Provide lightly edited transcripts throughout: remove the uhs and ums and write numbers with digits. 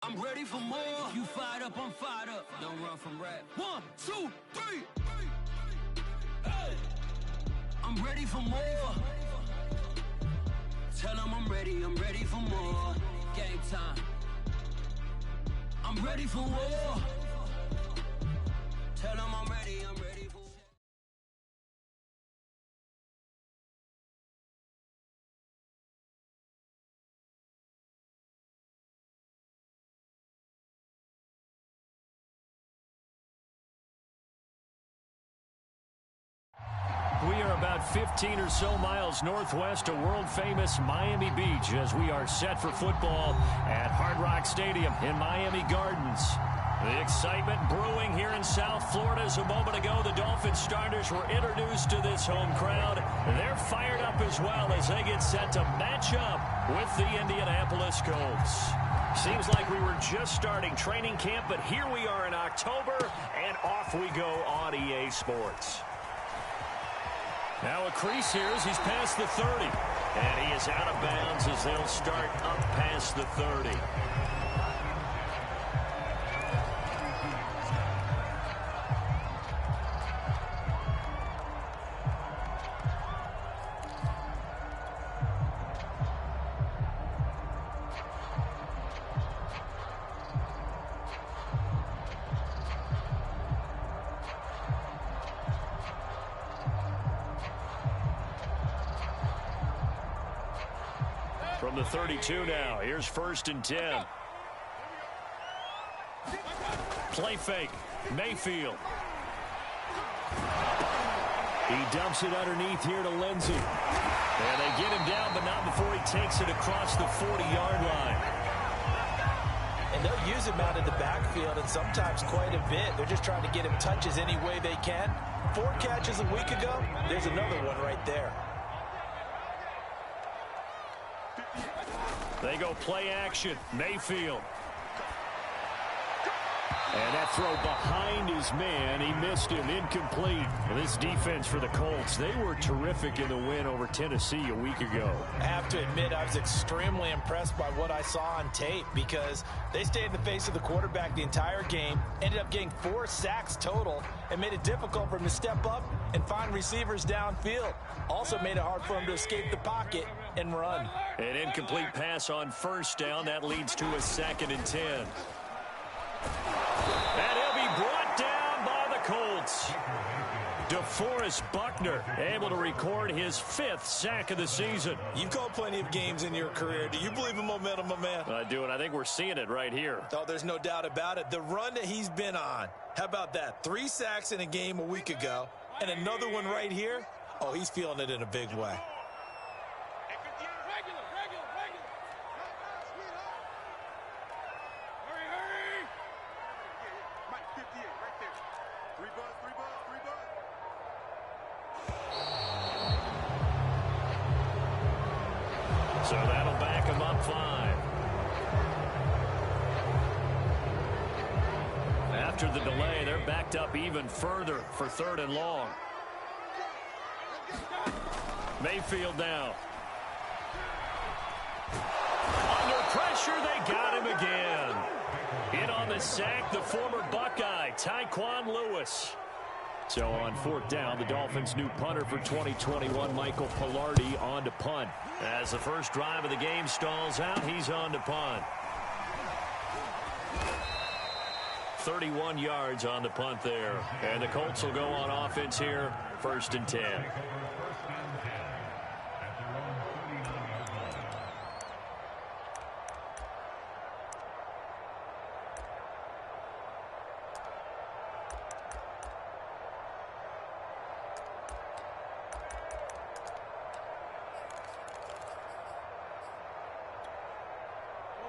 I'm ready for more. You fired up, I'm fired up. Don't run from rap. 1, 2, 3. Hey. I'm ready for more. Tell them I'm ready for more. Game time. I'm ready for war. Tell them I'm ready for war. We are about 15 or so miles northwest of world-famous Miami Beach as we are set for football at Hard Rock Stadium in Miami Gardens. The excitement brewing here in South Florida as a moment ago. The Dolphins starters were introduced to this home crowd. They're fired up as well as they get set to match up with the Indianapolis Colts. Seems like we were just starting training camp, but here we are in October, and off we go on EA Sports. Now a crease here as he's past the 30. And he is out of bounds as they'll start up past the 30. From the 32 now, here's 1st and 10. Play fake, Mayfield. He dumps it underneath here to Lindsey. And they get him down, but not before he takes it across the 40-yard line. And they'll use him out in the backfield, and sometimes quite a bit. They're just trying to get him touches any way they can. 4 catches a week ago, there's another one right there. They go play action. Mayfield. And that throw behind his man. He missed him. Incomplete. This defense for the Colts, they were terrific in the win over Tennessee a week ago. I have to admit, I was extremely impressed by what I saw on tape because they stayed in the face of the quarterback the entire game, ended up getting 4 sacks total, and made it difficult for him to step up and find receivers downfield. Also made it hard for him to escape the pocket and run. An incomplete pass on 1st down. That leads to a 2nd and 10. And he'll be brought down by the Colts. DeForest Buckner able to record his 5th sack of the season. You've called plenty of games in your career. Do you believe in momentum, my man? I do, and I think we're seeing it right here. Oh, there's no doubt about it. The run that he's been on. How about that? 3 sacks in a game a week ago, and another one right here. Oh, he's feeling it in a big way. So that'll back him up 5. After the delay, they're backed up even further for 3rd and long. Mayfield now. Under pressure, they got him again. In on the sack, the former Buckeye, Tyquan Lewis. So on 4th down, the Dolphins' new punter for 2021, Michael Pilardi, on to punt. As the first drive of the game stalls out, he's on to punt. 31 yards on the punt there. And the Colts will go on offense here, 1st and 10.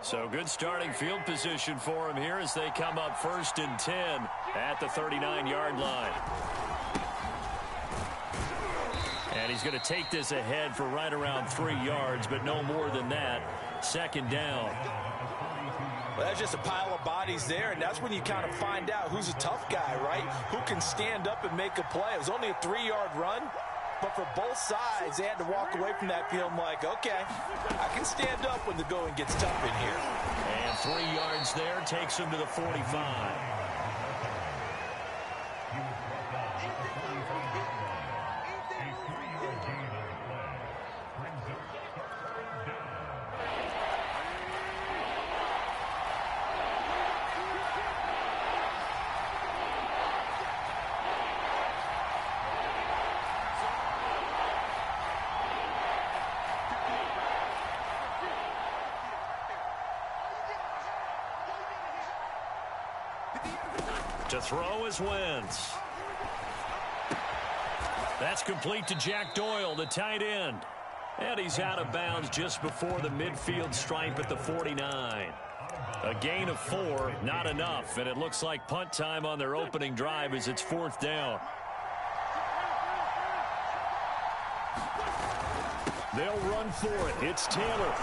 So good starting field position for him here as they come up 1st and 10 at the 39-yard line. And he's going to take this ahead for right around 3 yards, but no more than that. 2nd down. Well, that's just a pile of bodies there, and that's when you kind of find out who's a tough guy, right? Who can stand up and make a play. It was only a 3-yard run, but for both sides, they had to walk away from that feeling like, okay, I can stand up when the going gets tough in here. And 3 yards there takes him to the 45. To throw is Wentz. That's complete to Jack Doyle, the tight end. And he's out of bounds just before the midfield stripe at the 49. A gain of 4, not enough, and it looks like punt time on their opening drive as it's 4th down. They'll run for it. It's Taylor.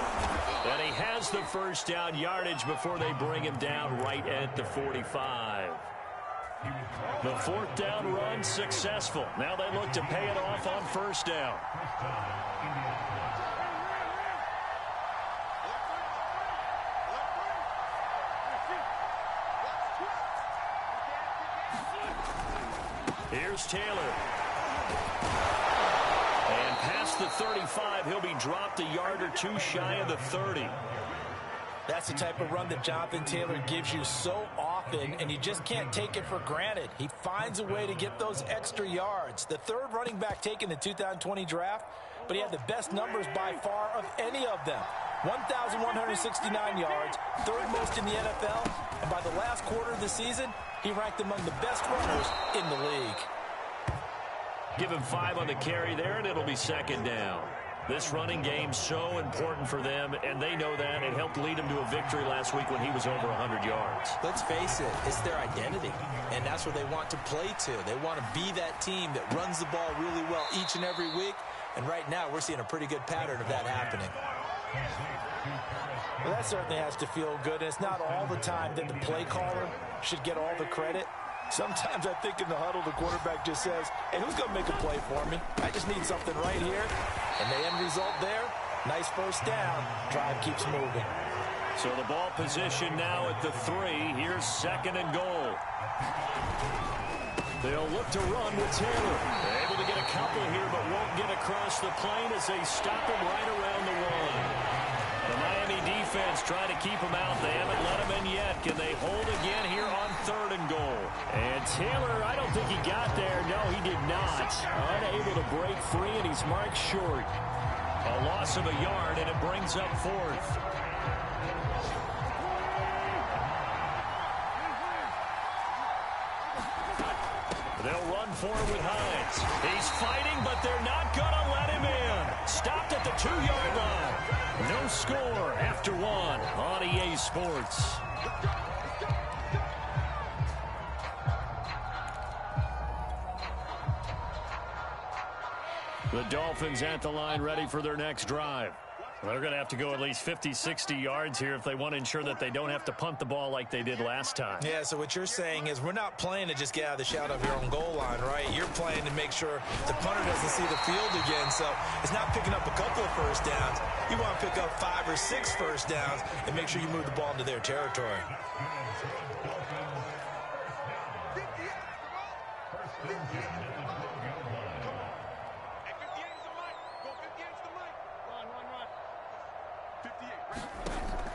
And he has the first down yardage before they bring him down right at the 45. The 4th down run successful. Now they look to pay it off on 1st down. Here's Taylor. And past the 35, he'll be dropped a yard or 2 shy of the 30. That's the type of run that Jonathan Taylor gives you so often, and you just can't take it for granted. He finds a way to get those extra yards. The 3rd running back taken in the 2020 draft, but he had the best numbers by far of any of them. 1,169 yards, 3rd most in the NFL, and by the last quarter of the season, he ranked among the best runners in the league. Give him 5 on the carry there, and it'll be 2nd down. This running game so important for them, and they know that. It helped lead them to a victory last week when he was over 100 yards. Let's face it, it's their identity, and that's what they want to play to. They want to be that team that runs the ball really well each and every week, and right now we're seeing a pretty good pattern of that happening. Well, that certainly has to feel good, and it's not all the time that the play caller should get all the credit. Sometimes I think in the huddle, the quarterback just says, hey, who's going to make a play for me? I just need something right here. And the end result there, nice 1st down. Drive keeps moving. So the ball position now at the 3. Here's 2nd and goal. They'll look to run with Taylor. They're able to get a couple here, but won't get across the plane as they stop him right around the 1. The Miami defense trying to keep him out. They haven't let him in yet. Can they hold again here on 3rd and goal? And Taylor, I don't think he got there. No, he did not. Unable to break free, and he's marked short. A loss of a yard, and it brings up 4th. They'll run for it with Hines. He's fighting, but they're not going to let him in. Stopped at the 2-yard line. No score after 1 on EA Sports. The Dolphins at the line ready for their next drive. They're going to have to go at least 50, 60 yards here if they want to ensure that they don't have to punt the ball like they did last time. Yeah, so what you're saying is we're not playing to just get out of the shadow of your own goal line, right? You're playing to make sure the punter doesn't see the field again. So it's not picking up a couple of 1st downs. You want to pick up 5 or 6 1st downs and make sure you move the ball into their territory.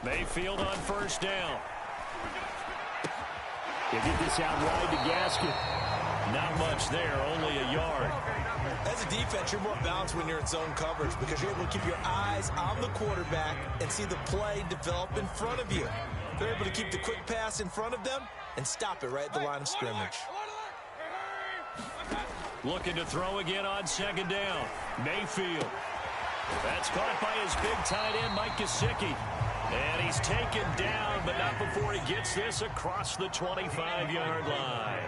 Mayfield on 1st down. They get this out wide to Gaskin. Not much there, only a yard. As a defense, you're more balanced when you're in zone coverage because you're able to keep your eyes on the quarterback and see the play develop in front of you. They're able to keep the quick pass in front of them and stop it right at the line of scrimmage. Looking to throw again on 2nd down. Mayfield. That's caught by his big tight end, Mike Gesicki. And he's taken down, but not before he gets this across the 25-yard line.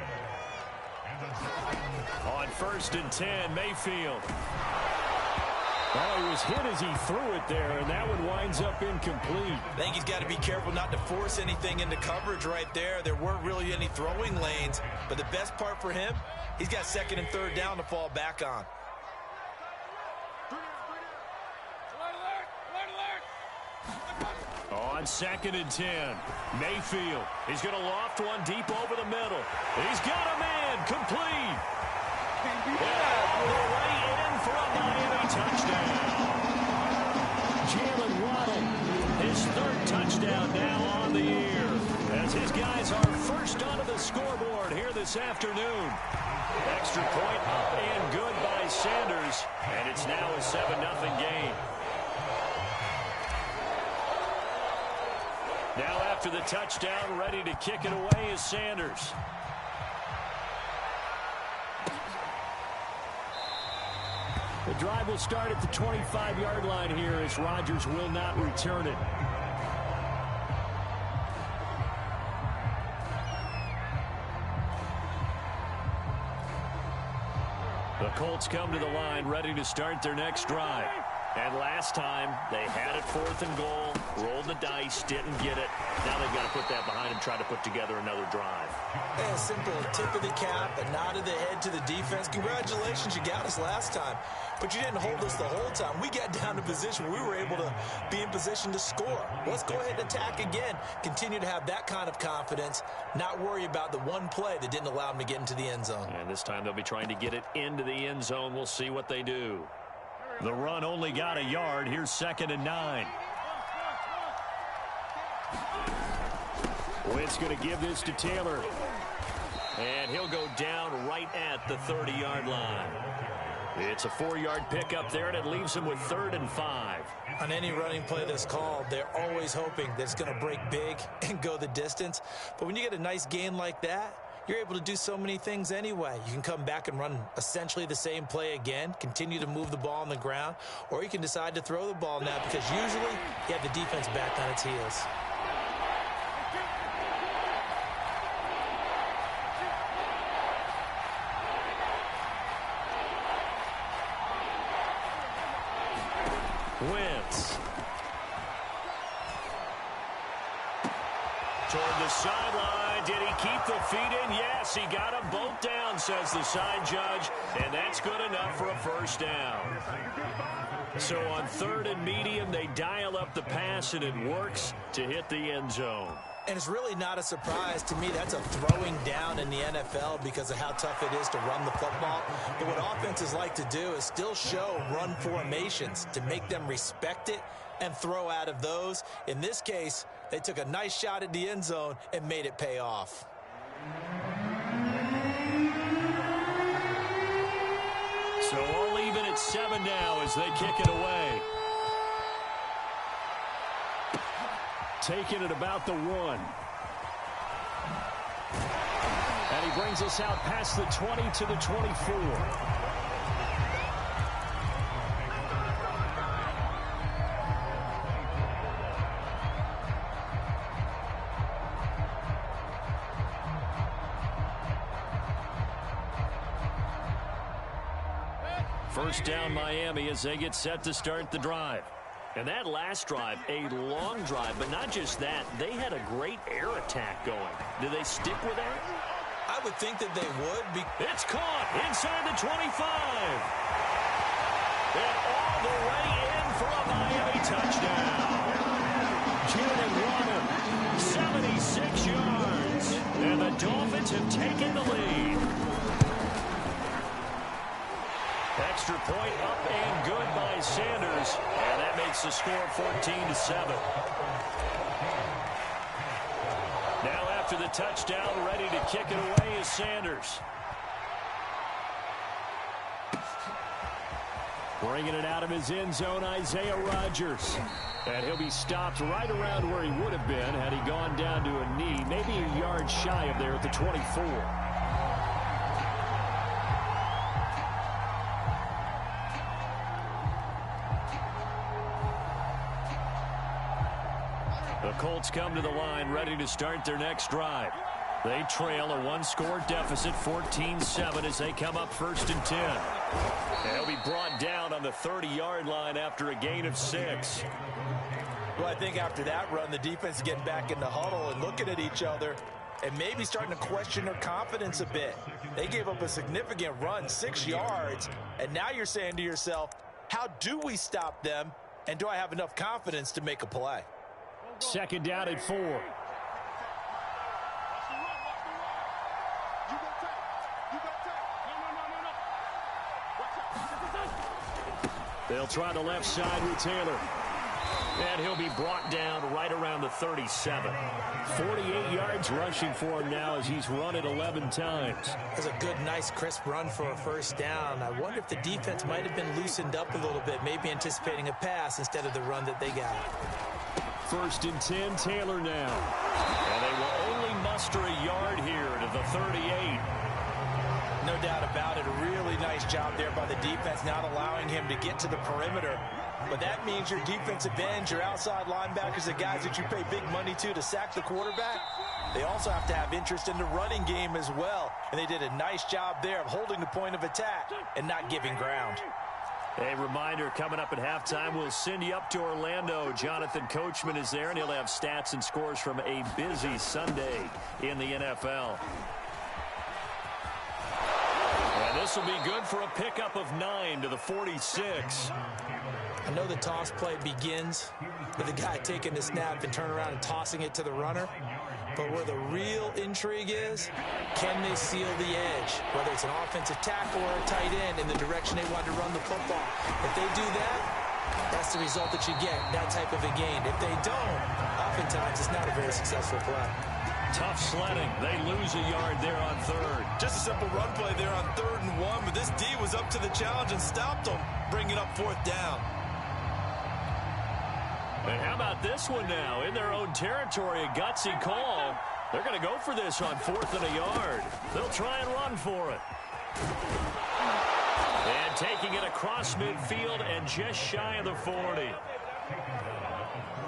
On 1st and 10, Mayfield. Well, he was hit as he threw it there, and that one winds up incomplete. I think he's got to be careful not to force anything into coverage right there. There weren't really any throwing lanes, but the best part for him, he's got 2nd and 3rd down to fall back on. On on 2nd and 10. Mayfield, he's going to loft one deep over the middle. He's got a man, complete. And all the way in for a Miami touchdown. Jalen Waddle, his 3rd touchdown now on the year, as his guys are first onto the scoreboard here this afternoon. Extra point up and good by Sanders, and it's now a 7-0 game. Now after the touchdown, ready to kick it away is Sanders. The drive will start at the 25-yard line here as Rodgers will not return it. The Colts come to the line ready to start their next drive. And last time, they had it 4th and goal, rolled the dice, didn't get it. Now they've got to put that behind and try to put together another drive. A simple tip of the cap, a nod of the head to the defense. Congratulations, you got us last time. But you didn't hold us the whole time. We got down to position where we were able to be in position to score. Let's go ahead and attack again. Continue to have that kind of confidence, not worry about the one play that didn't allow them to get into the end zone. And this time they'll be trying to get it into the end zone. We'll see what they do. The run only got a yard. Here's 2nd and 9. Wentz going to give this to Taylor. And he'll go down right at the 30-yard line. It's a 4-yard pickup there, and it leaves him with 3rd and 5. On any running play that's called, they're always hoping that it's going to break big and go the distance. But when you get a nice gain like that, you're able to do so many things anyway. You can come back and run essentially the same play again, continue to move the ball on the ground, or you can decide to throw the ball now because usually you have the defense back on its heels. Wentz. Toward the sideline. Did he keep the feet in? Yes, he got them both down, says the side judge, and that's good enough for a 1st down. So on 3rd and medium, they dial up the pass, and it works to hit the end zone. And it's really not a surprise to me. That's a throwing down in the NFL because of how tough it is to run the football. But what offenses like to do is still show run formations to make them respect it and throw out of those. In this case, they took a nice shot at the end zone and made it pay off. So all even at 7 now as they kick it away. Taking it about the 1. And he brings us out past the 20 to the 24. First down Miami as they get set to start the drive. And that last drive, a long drive, but not just that. They had a great air attack going. Do they stick with that? I would think that they would. It's caught inside the 25. And all the way in for a Miami touchdown. Jalen Waddle, 76 yards. And the Dolphins have taken the lead. Extra point up and good by Sanders. And that makes the score 14-7. Now after the touchdown, ready to kick it away is Sanders. Bringing it out of his end zone, Isaiah Rodgers. And he'll be stopped right around where he would have been had he gone down to a knee, maybe a yard shy of there at the 24. The Colts come to the line ready to start their next drive. They trail a one-score deficit, 14-7, as they come up 1st and 10. And he'll be brought down on the 30-yard line after a gain of 6. Well, I think after that run, the defense is getting back in the huddle and looking at each other and maybe starting to question their confidence a bit. They gave up a significant run, 6 yards, and now you're saying to yourself, how do we stop them, and do I have enough confidence to make a play? Second down at 4. They'll try the left side with Taylor. And he'll be brought down right around the 37. 48 yards rushing for him now as he's run it 11 times. That's a good, nice, crisp run for a first down. I wonder if the defense might have been loosened up a little bit, maybe anticipating a pass instead of the run that they got. First and 10, Taylor now. And they will only muster a yard here to the 38. No doubt about it. A really nice job there by the defense, not allowing him to get to the perimeter. But that means your defensive ends, your outside linebackers, the guys that you pay big money to sack the quarterback, they also have to have interest in the running game as well. And they did a nice job there of holding the point of attack and not giving ground. A reminder, coming up at halftime, we'll send you up to Orlando. Jonathan Coachman is there, and he'll have stats and scores from a busy Sunday in the NFL. And this will be good for a pickup of 9 to the 46. I know the toss play begins with the guy taking the snap and turn around and tossing it to the runner. But where the real intrigue is, can they seal the edge? Whether it's an offensive tackle or a tight end in the direction they want to run the football. If they do that, that's the result that you get, that type of a gain. If they don't, oftentimes it's not a very successful play. Tough sledding. They lose a yard there on third. Just a simple run play there on 3rd and 1, but this D was up to the challenge and stopped them, bringing up 4th down. And how about this one now? In their own territory, a gutsy call. They're going to go for this on 4th and a yard. They'll try and run for it. And taking it across midfield and just shy of the 40.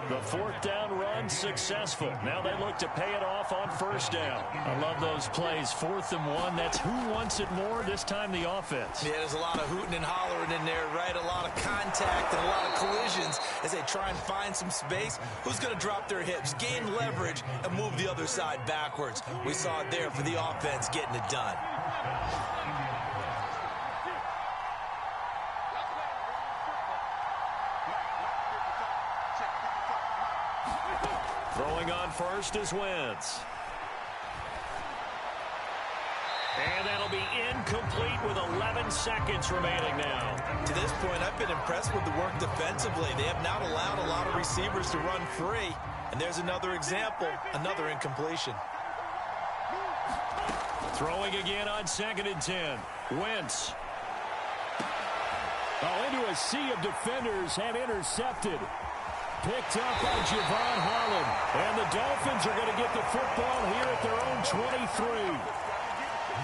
The 4th down run successful. Now they look to pay it off on 1st down. I love those plays. 4th and 1. That's who wants it more, this time the offense. Yeah, there's a lot of hooting and hollering in there, right? A lot of contact and a lot of collisions as they try and find some space. Who's going to drop their hips, gain leverage, and move the other side backwards? We saw it there for the offense getting it done. Throwing on first is Wentz. And that'll be incomplete with 11 seconds remaining now. To this point, I've been impressed with the work defensively. They have not allowed a lot of receivers to run free. And there's another example, another incompletion. Throwing again on 2nd and 10. Wentz. Into a sea of defenders and intercepted. Picked up by Javon Holland. And the Dolphins are going to get the football here at their own 23.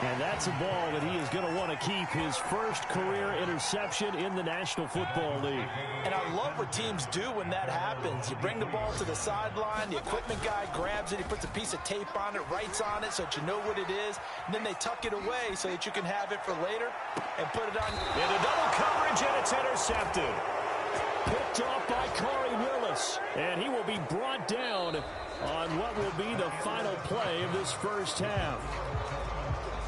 And that's a ball that he is going to want to keep, his first career interception in the National Football League. And I love what teams do when that happens. You bring the ball to the sideline, the equipment guy grabs it, he puts a piece of tape on it, writes on it so that you know what it is, and then they tuck it away so that you can have it for later and put it on. Into double coverage, and it's intercepted. Picked off by Corey Willis, and he will be brought down on what will be the final play of this first half.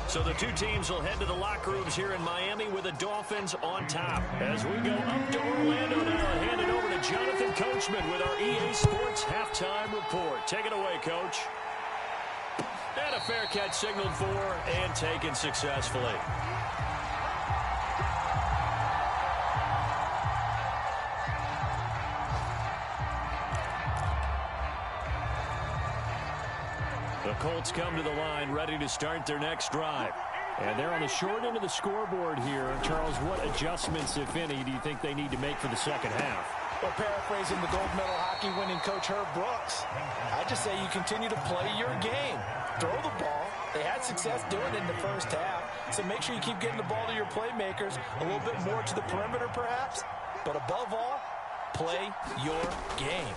So the two teams will head to the locker rooms here in Miami with the Dolphins on top. As we go up to Orlando now and hand it over to Jonathan Coachman with our EA Sports Halftime Report. Take it away, Coach. And a fair catch signaled for and taken successfully. The Colts come to the line ready to start their next drive. And they're on the short end of the scoreboard here. Charles, what adjustments, if any, do you think they need to make for the second half? Well, paraphrasing the gold medal hockey winning coach Herb Brooks, I just say you continue to play your game. Throw the ball. They had success doing it in the first half. So make sure you keep getting the ball to your playmakers, a little bit more to the perimeter perhaps. But above all, play your game.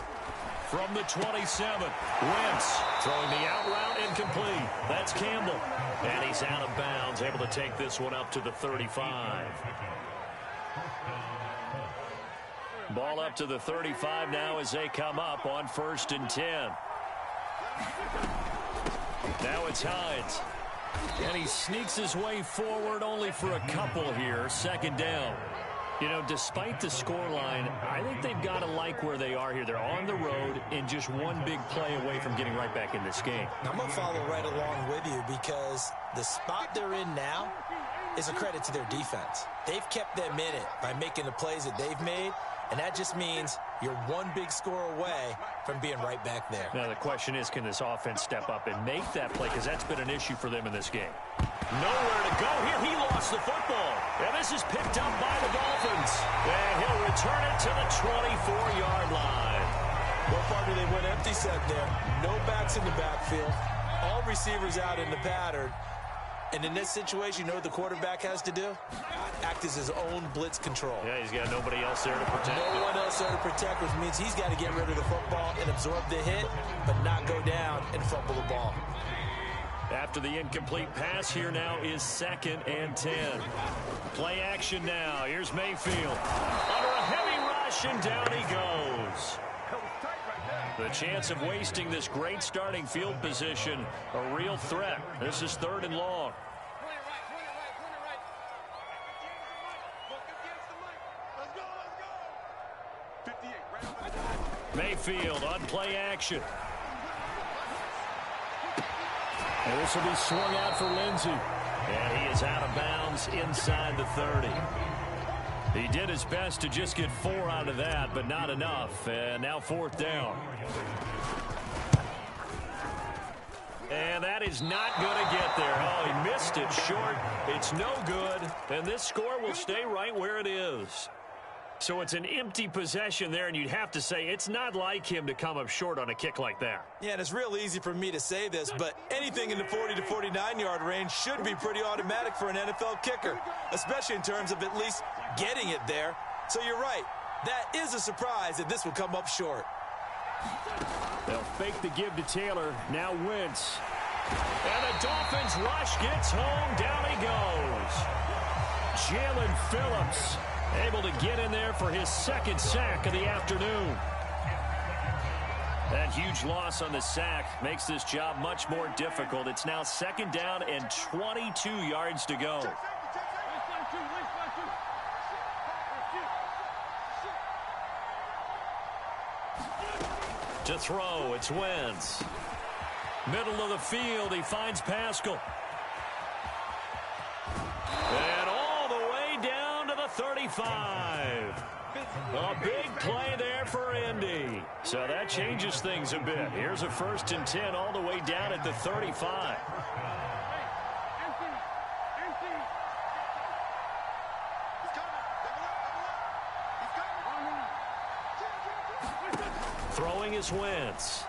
From the 27, Wentz throwing the out route incomplete. That's Campbell. And he's out of bounds, able to take this one up to the 35. Ball up to the 35 now as they come up on 1st and 10. Now it's Hines. And he sneaks his way forward only for a couple here. 2nd down. You know, despite the scoreline, I think they've got to like where they are here. They're on the road and just one big play away from getting right back in this game. I'm going to follow right along with you because the spot they're in now is a credit to their defense. They've kept them in it by making the plays that they've made, and that just means you're one big score away from being right back there. Now, the question is, can this offense step up and make that play? Because that's been an issue for them in this game. Nowhere to go here. He lost the football. And this is picked up by the Dolphins. And he'll return it to the 24-yard line. Well, partner, they went empty set there. No backs in the backfield. All receivers out in the pattern. And in this situation, you know what the quarterback has to do? Act as his own blitz control. Yeah, he's got nobody else there to protect. No one else there to protect, which means he's got to get rid of the football and absorb the hit, but not go down and fumble the ball. After the incomplete pass, here now is 2nd and 10. Play action now. Here's Mayfield. Under a heavy rush, and down he goes. The chance of wasting this great starting field position, a real threat. This is 3rd and long. Mayfield on play action. And this will be swung out for Lindsey. And he is out of bounds inside the 30. He did his best to just get 4 out of that, but not enough. And now 4th down. And that is not going to get there. Oh, he missed it short. It's no good. And this score will stay right where it is. So it's an empty possession there, and you'd have to say it's not like him to come up short on a kick like that. Yeah, and it's real easy for me to say this, but anything in the 40 to 49-yard range should be pretty automatic for an NFL kicker, especially in terms of at least getting it there. So you're right. That is a surprise that this will come up short. They'll fake the give to Taylor. Now Wentz. And the Dolphins rush gets home. Down he goes. Jalen Phillips able to get in there for his 2nd sack of the afternoon. That huge loss on the sack makes this job much more difficult. It's now 2nd down and 22 yards to go. To throw, it's Wentz. Middle of the field, he finds Pascal. And all the way down to the 35. A big play there for Indy. So that changes things a bit. Here's a 1st and 10 all the way down at the 35. Throwing is Wentz.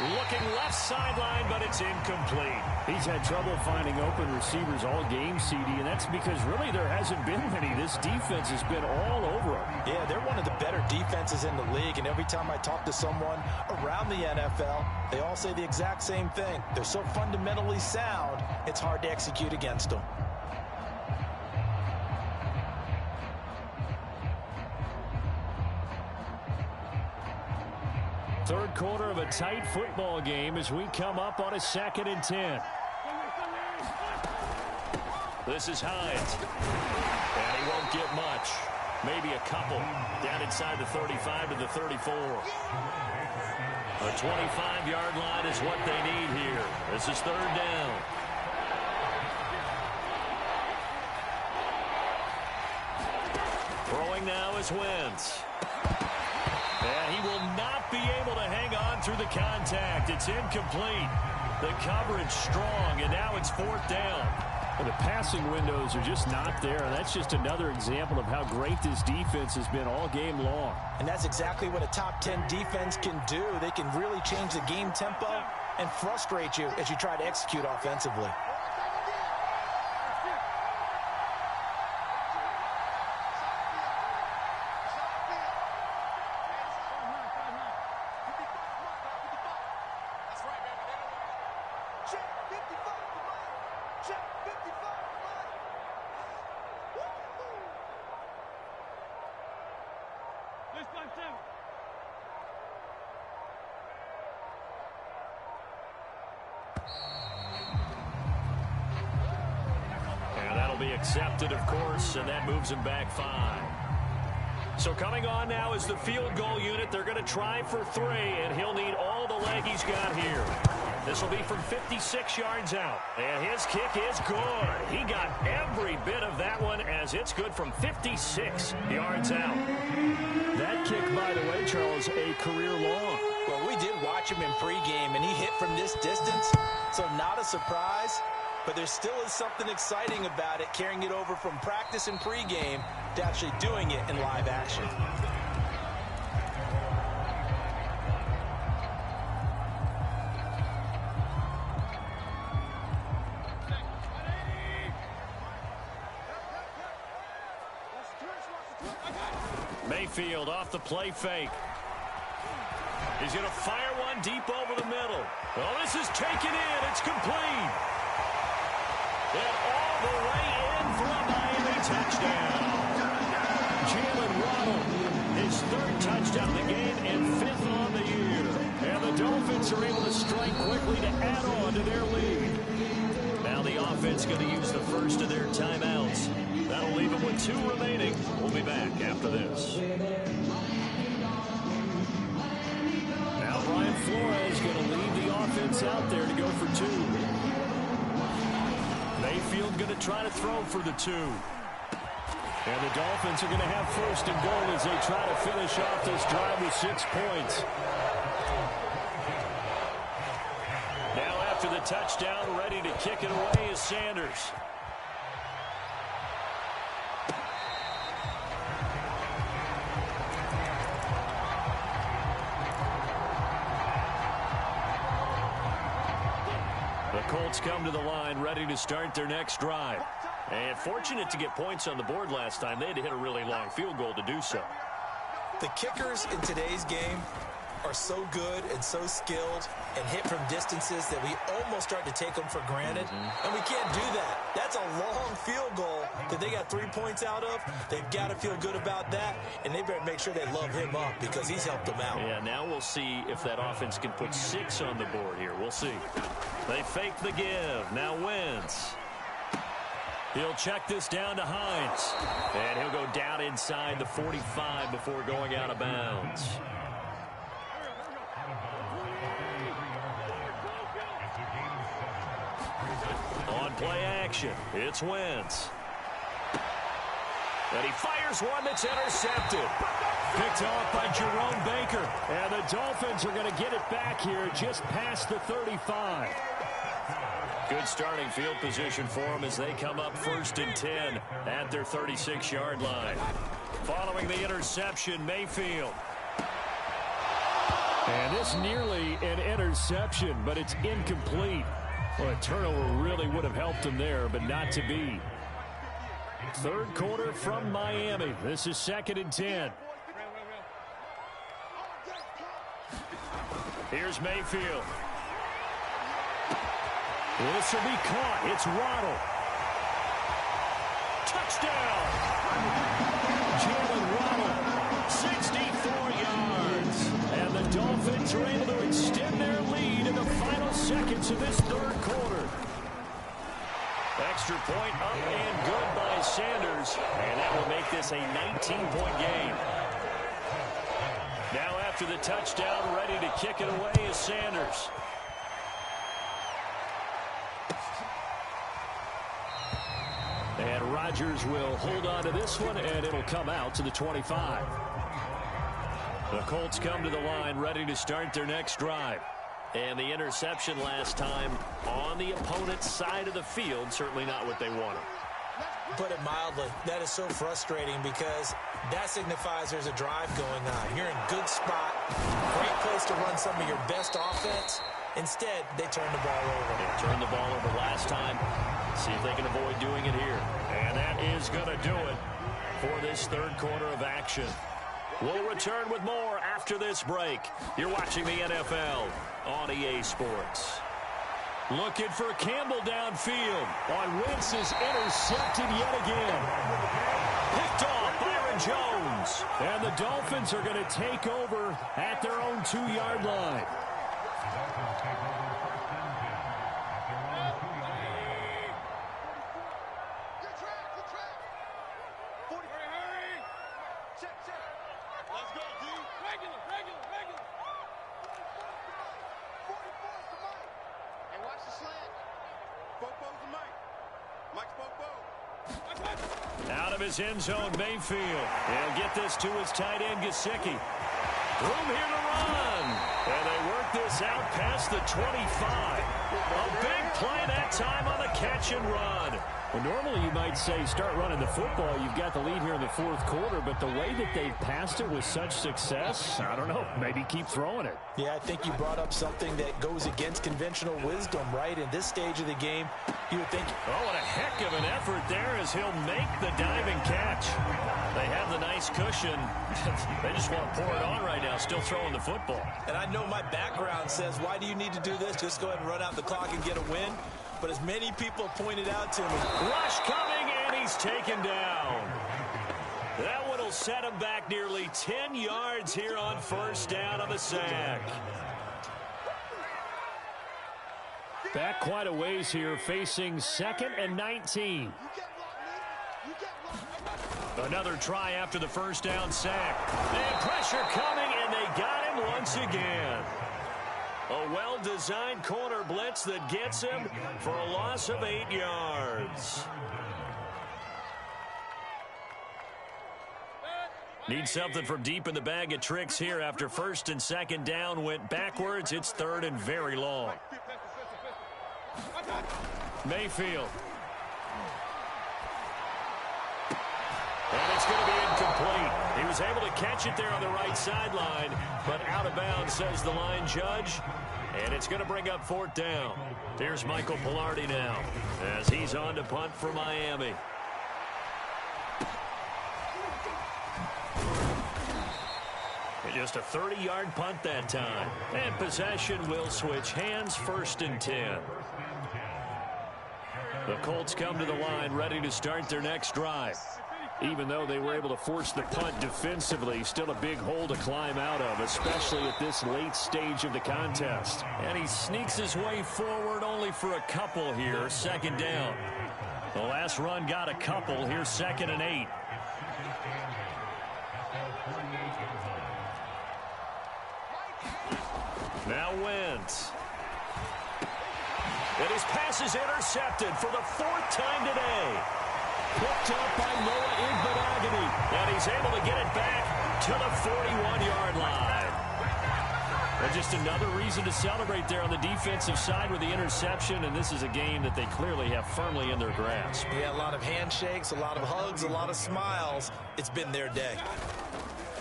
Looking left sideline, but it's incomplete. He's had trouble finding open receivers all game, CD, and that's because really there hasn't been many. This defense has been all over him. Yeah, they're one of the better defenses in the league, and every time I talk to someone around the NFL, they all say the exact same thing. They're so fundamentally sound, it's hard to execute against them. Third quarter of a tight football game as we come up on a 2nd and 10. This is Hines. And he won't get much. Maybe a couple. Down inside the 35 to the 34. A 25-yard line is what they need here. This is 3rd down. Throwing now is Wentz. And he will not be able to hang on through the contact. It's incomplete. The coverage strong, and now it's 4th down. Well, the passing windows are just not there, and that's just another example of how great this defense has been all game long. And that's exactly what a top 10 defense can do. They can really change the game tempo and frustrate you as you try to execute offensively. That'll be accepted, of course, and that moves him back 5. So coming on now is the field goal unit. They're going to try for 3, and he'll need all the leg he's got here. This will be from 56 yards out. And his kick is good. He got every bit of that one as it's good from 56 yards out. That kick, by the way, Charles, a career long. Well, we did watch him in pregame, and he hit from this distance, so not a surprise. But there still is something exciting about it, carrying it over from practice and pregame to actually doing it in live action. Mayfield off the play fake. He's going to fire one deep over the middle. Oh, this is taken in. It's complete. And all the way in for a Miami touchdown. Jalen Waddle, his 3rd touchdown of the game and 5th on the year. And the Dolphins are able to strike quickly to add on to their lead. Now the offense going to use the first of their timeouts. That'll leave them with 2 remaining. We'll be back after this. Now Brian Flores going to lead the offense out there to go for 2. Mayfield going to try to throw for the 2. And the Dolphins are going to have 1st and goal as they try to finish off this drive with 6 points. Now after the touchdown, ready to kick it away is Sanders. Colts come to the line, ready to start their next drive. And fortunate to get points on the board last time. They had to hit a really long field goal to do so. The kickers in today's game are so good and so skilled and hit from distances that we almost start to take them for granted. And we can't do that. That's a long field goal that they got 3 points out of. They've got to feel good about that, and they better make sure they love him up because he's helped them out. Yeah, now we'll see if that offense can put 6 on the board here. We'll see. They fake the give. Now Wentz. He'll check this down to Hines. And he'll go down inside the 45 before going out of bounds. On play action, it's Wentz. And he fires one that's intercepted. Picked off by Jerome Baker. And the Dolphins are going to get it back here just past the 35. Good starting field position for them as they come up 1st and 10 at their 36-yard line. Following the interception, Mayfield. And this nearly an interception, but it's incomplete. Well, a turnover really would have helped him there, but not to be. 3rd quarter from Miami. This is 2nd and 10. Here's Mayfield. This will be caught. It's Waddle. Touchdown! Jalen Waddle, 64 yards. and the Dolphins are able to extend their lead in the final seconds of this 3rd quarter. Extra point up and good by Sanders, and that will make this a 19-point game. Now after the touchdown, ready to kick it away is Sanders. And Rodgers will hold on to this one, and it'll come out to the 25. The Colts come to the line, ready to start their next drive. And the interception last time on the opponent's side of the field, certainly not what they wanted. Put it mildly, that is so frustrating because that signifies there's a drive going on. You're in a good spot, great place to run some of your best offense. Instead, they turn the ball over. They turned the ball over last time. See if they can avoid doing it here. And that is going to do it for this 3rd quarter of action. We'll return with more after this break. You're watching the NFL on EA Sports. Looking for Campbell downfield. On Wentz is intercepted yet again. Picked off Byron Jones. And the Dolphins are going to take over at their own 2-yard line. Out of his end zone, Mayfield. He'll get this to his tight end, Gesicki. Room here to run. And they work this out past the 25. A big play that time on the catch and run. Well, normally you might say start running the football. You've got the lead here in the fourth quarter, but the way that they've passed it with such success, I don't know, maybe keep throwing it. Yeah, I think you brought up something that goes against conventional wisdom, right? In this stage of the game, you would think... Oh, what a heck of an effort there as he'll make the diving catch. They have the nice cushion. They just want to pour it on right now, still throwing the football. And I know my background says, why do you need to do this? Just go ahead and run out the clock and get a win. But as many people pointed out to me... Rush coming, and he's taken down. That one will set him back nearly 10 yards here on first down on the sack. Back quite a ways here, facing 2nd and 19. Another try after the first down sack. And pressure coming, and they got him once again. A well-designed corner blitz that gets him for a loss of 8 yards. Need something from deep in the bag of tricks here after first and second down went backwards. It's third and very long. Mayfield. And it's going to be incomplete. He was able to catch it there on the right sideline, but out of bounds, says the line judge. And it's going to bring up fourth down. Here's Michael Pilardi now as he's on to punt for Miami. Just a 30-yard punt that time. And possession will switch hands, 1st and 10. The Colts come to the line ready to start their next drive. Even though they were able to force the punt defensively, still a big hole to climb out of, especially at this late stage of the contest. And he sneaks his way forward only for a couple here, 2nd down. The last run got a couple. Here's 2nd and 8. Now Wentz. And his pass is intercepted for the 4th time today. Picked up by Noah Igbenogany. And he's able to get it back to the 41-yard line. And just another reason to celebrate there on the defensive side with the interception. And this is a game that they clearly have firmly in their grasp. Yeah, a lot of handshakes, a lot of hugs, a lot of smiles. It's been their day.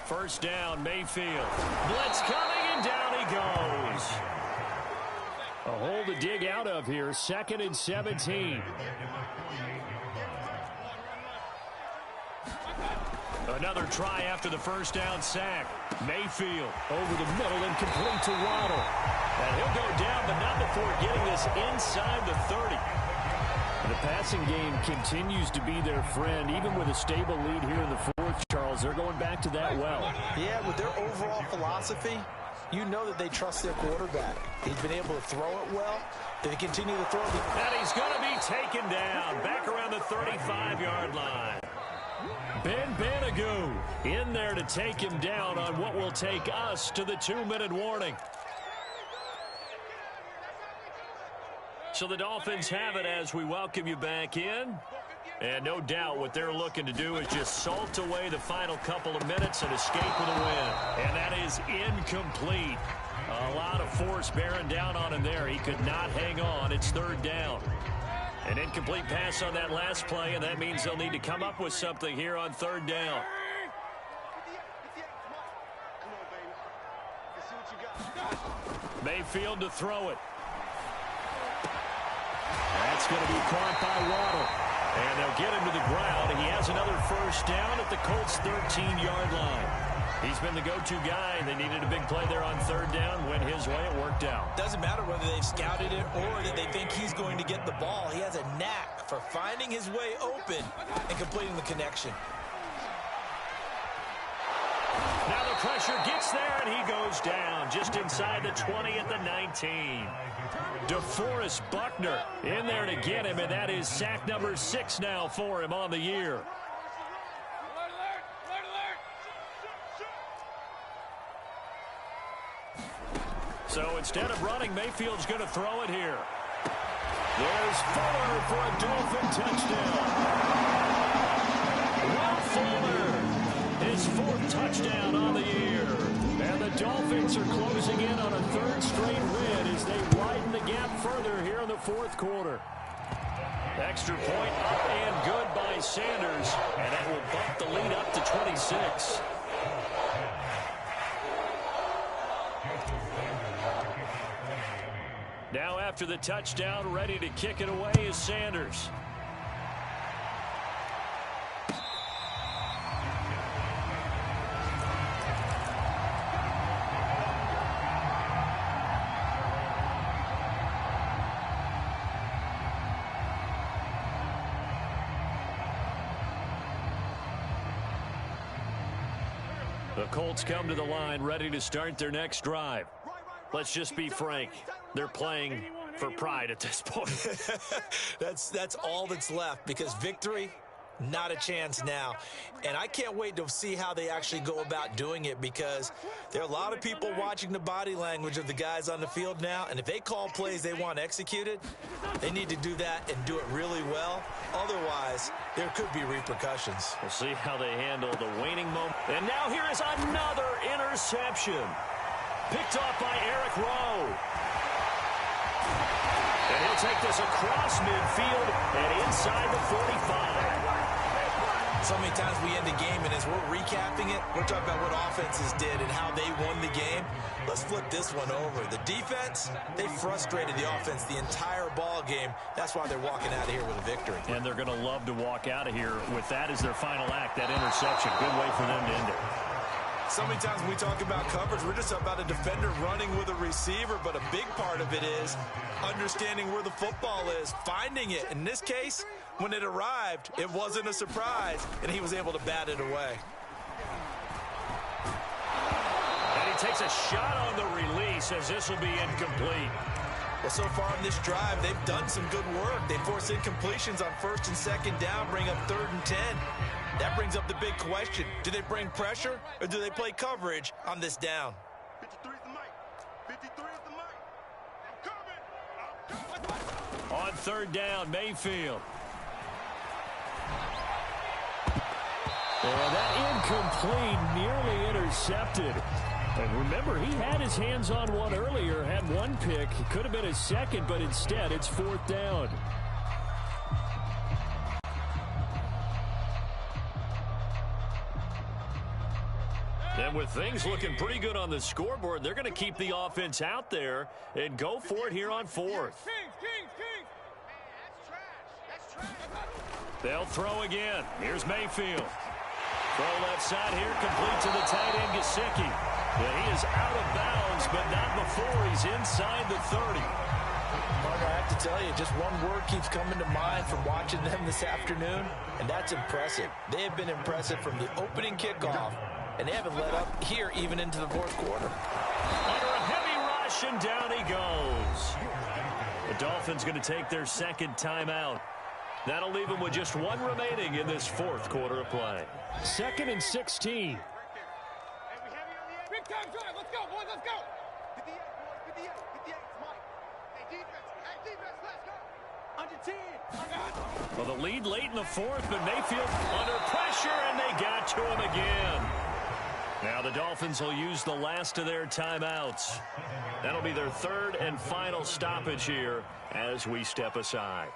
First down, Mayfield. Blitz coming, and down he goes. A hole to dig out of here, 2nd and 17. Another try after the first down sack. Mayfield over the middle and complete to Waddle. And he'll go down, but not before getting this inside the 30. The passing game continues to be their friend, even with a stable lead here in the 4th, Charles. They're going back to that well. Yeah, with their overall philosophy, you know that they trust their quarterback. He's been able to throw it well. They continue to throw it. And he's going to be taken down back around the 35-yard line. Ben Banagou in there to take him down on what will take us to the 2-minute warning. So the Dolphins have it as we welcome you back in. And no doubt what they're looking to do is just salt away the final couple of minutes and escape with a win. And that is incomplete. A lot of force bearing down on him there. He could not hang on. It's 3rd down. An incomplete pass on that last play, and that means they'll need to come up with something here on 3rd down. Mayfield to throw it. That's going to be caught by Waddle. And they'll get him to the ground. He has another first down at the Colts' 13-yard line. He's been the go-to guy. They needed a big play there on 3rd down. Went his way. It worked out. Doesn't matter whether they've scouted it or that they think he's going to get the ball. He has a knack for finding his way open and completing the connection. Now the pressure gets there, and he goes down just inside the 20 at the 19. DeForest Buckner in there to get him, and that is sack number 6 now for him on the year. So instead of running, Mayfield's going to throw it here. There's Fuller for a Dolphin touchdown. Will Fuller, his 4th touchdown on the year. And the Dolphins are closing in on a 3rd straight win as they widen the gap further here in the 4th quarter. Extra point up and good by Sanders, and that will bump the lead up to 26. Now after the touchdown, ready to kick it away is Sanders. The Colts come to the line ready to start their next drive. Let's just be frank. They're playing for pride at this point. That's all that's left, because victory, not a chance now. And I can't wait to see how they actually go about doing it, because there are a lot of people watching the body language of the guys on the field now, and if they call plays they want executed, they need to do that and do it really well. Otherwise, there could be repercussions. We'll see how they handle the waning moment. And now here is another interception. Picked off by Eric Rowe. And he'll take this across midfield and inside the 45. So many times we end the game, and as we're recapping it, we're talking about what offenses did and how they won the game. Let's flip this one over. The defense, they frustrated the offense the entire ball game. That's why they're walking out of here with a victory. And they're going to love to walk out of here with that as their final act, that interception. Good way for them to end it. So many times when we talk about coverage, we're just about a defender running with a receiver, but a big part of it is understanding where the football is, finding it. In this case, when it arrived, it wasn't a surprise, and he was able to bat it away. And he takes a shot on the release as this will be incomplete. Well, so far in this drive, they've done some good work. They force incompletions on 1st and 2nd down, bring up 3rd and 10. That brings up the big question. Do they bring pressure, or do they play coverage on this down? 53 is the mic. 53 is the mic. I'm coming. On 3rd down, Mayfield. And that incomplete, nearly intercepted. And remember, he had his hands on one earlier, had one pick. It could have been his 2nd, but instead it's 4th down. And with things looking pretty good on the scoreboard, they're going to keep the offense out there and go for it here on 4th. They'll throw again. Here's Mayfield. Throw left side here, complete to the tight end, Gesicki. Yeah, he is out of bounds, but not before he's inside the 30. Parker, I have to tell you, just one word keeps coming to mind from watching them this afternoon, and that's impressive. They have been impressive from the opening kickoff, and they haven't let up here even into the 4th quarter. Under a heavy rush, and down he goes. The Dolphins going to take their 2nd timeout. That'll leave them with just one remaining in this 4th quarter of play. 2nd and 16. Big time drive. Let's go, boys. Let's go. 58, boys. 58. 58. Mike. Hey, defense. Hey, defense. Let's go. Under 10. Well, the lead late in the 4th, but Mayfield under pressure, and they got to him again. Now the Dolphins will use the last of their timeouts. That'll be their 3rd and final stoppage here as we step aside.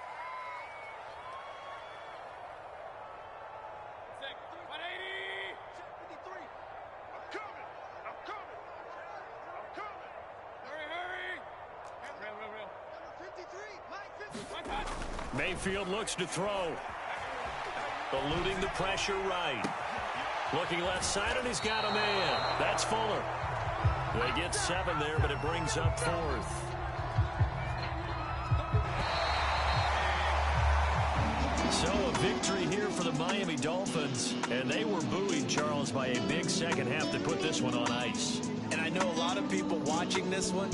Mayfield looks to throw. Eluding the pressure right. Looking left side, and he's got a man. That's Fuller. They get 7 there, but it brings up 4th. So a victory here for the Miami Dolphins, and they were buoyed, Charles, by a big second half to put this one on ice. And I know a lot of people watching this one